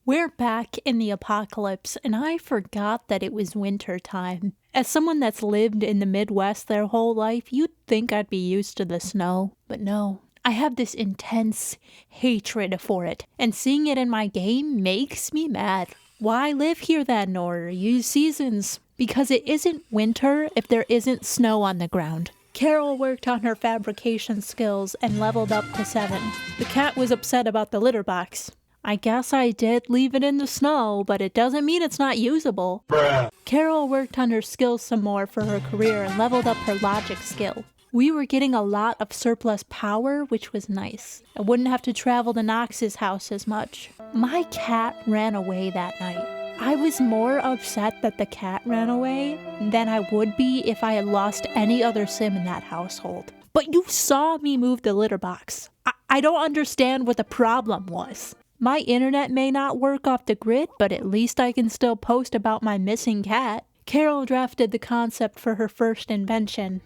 We're back in the apocalypse, and I forgot that it was winter time. As someone that's lived in the Midwest their whole life, you'd think I'd be used to the snow, but no. I have this intense hatred for it, and seeing it in my game makes me mad. Why live here then, or use seasons? Because it isn't winter if there isn't snow on the ground. Carol worked on her fabrication skills and leveled up to 7. The cat was upset about the litter box. I guess I did leave it in the snow, but it doesn't mean it's not usable. Bruh. Carol worked on her skills some more for her career and leveled up her logic skill. We were getting a lot of surplus power, which was nice. I wouldn't have to travel to Knox's house as much. My cat ran away that night. I was more upset that the cat ran away than I would be if I had lost any other sim in that household. But you saw me move the litter box. I don't understand what the problem was. My internet may not work off the grid, but at least I can still post about my missing cat. Carol drafted the concept for her first invention.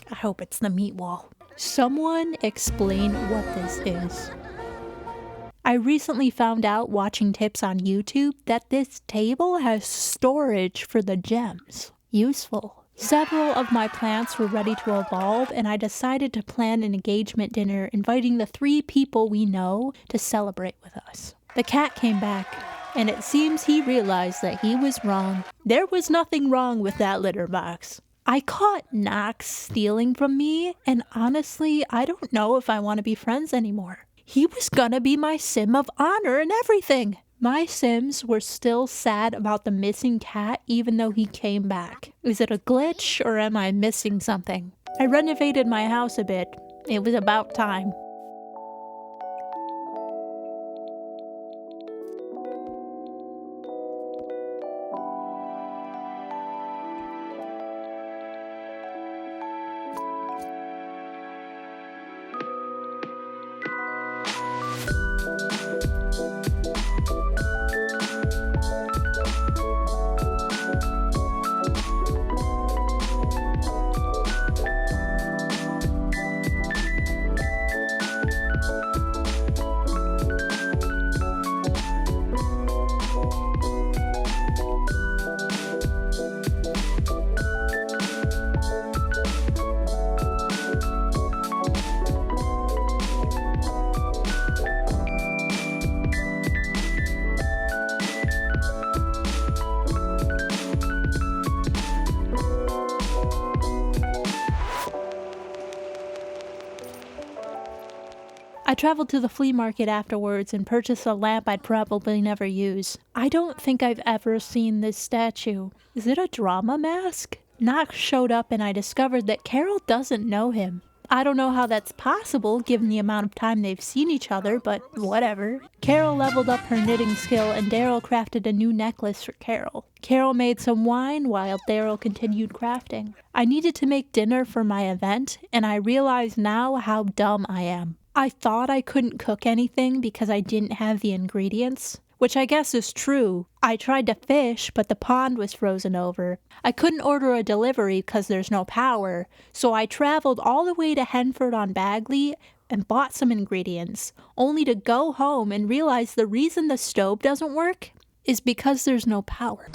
I hope it's the meat wall. Someone explain what this is. I recently found out watching tips on YouTube that this table has storage for the gems. Useful. Several of my plants were ready to evolve, and I decided to plan an engagement dinner inviting the 3 people we know to celebrate with us. The cat came back, and it seems he realized that he was wrong. There was nothing wrong with that litter box. I caught Knox stealing from me, and honestly, I don't know if I want to be friends anymore. He was gonna be my sim of honor and everything. My sims were still sad about the missing cat even though he came back. Is it a glitch or am I missing something? I renovated my house a bit. It was about time. I traveled to the flea market afterwards and purchased a lamp I'd probably never use. I don't think I've ever seen this statue. Is it a drama mask? Knox showed up and I discovered that Carol doesn't know him. I don't know how that's possible given the amount of time they've seen each other, but whatever. Carol leveled up her knitting skill and Daryl crafted a new necklace for Carol. Carol made some wine while Daryl continued crafting. I needed to make dinner for my event, and I realize now how dumb I am. I thought I couldn't cook anything because I didn't have the ingredients, which I guess is true. I tried to fish, but the pond was frozen over. I couldn't order a delivery because there's no power, so I traveled all the way to Henford-on-Bagley and bought some ingredients, only to go home and realize the reason the stove doesn't work is because there's no power.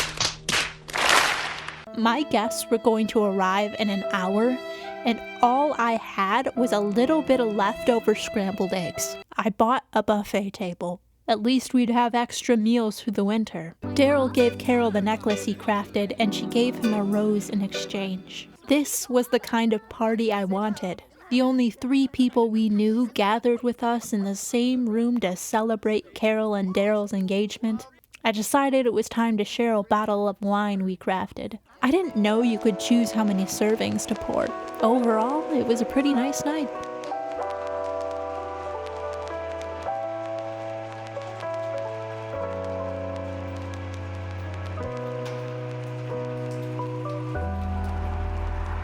My guests were going to arrive in an hour, and all I had was a little bit of leftover scrambled eggs. I bought a buffet table. At least we'd have extra meals through the winter. Daryl gave Carol the necklace he crafted, and she gave him a rose in exchange. This was the kind of party I wanted. The only 3 people we knew gathered with us in the same room to celebrate Carol and Daryl's engagement. I decided it was time to share a bottle of wine we crafted. I didn't know you could choose how many servings to pour. Overall, it was a pretty nice night.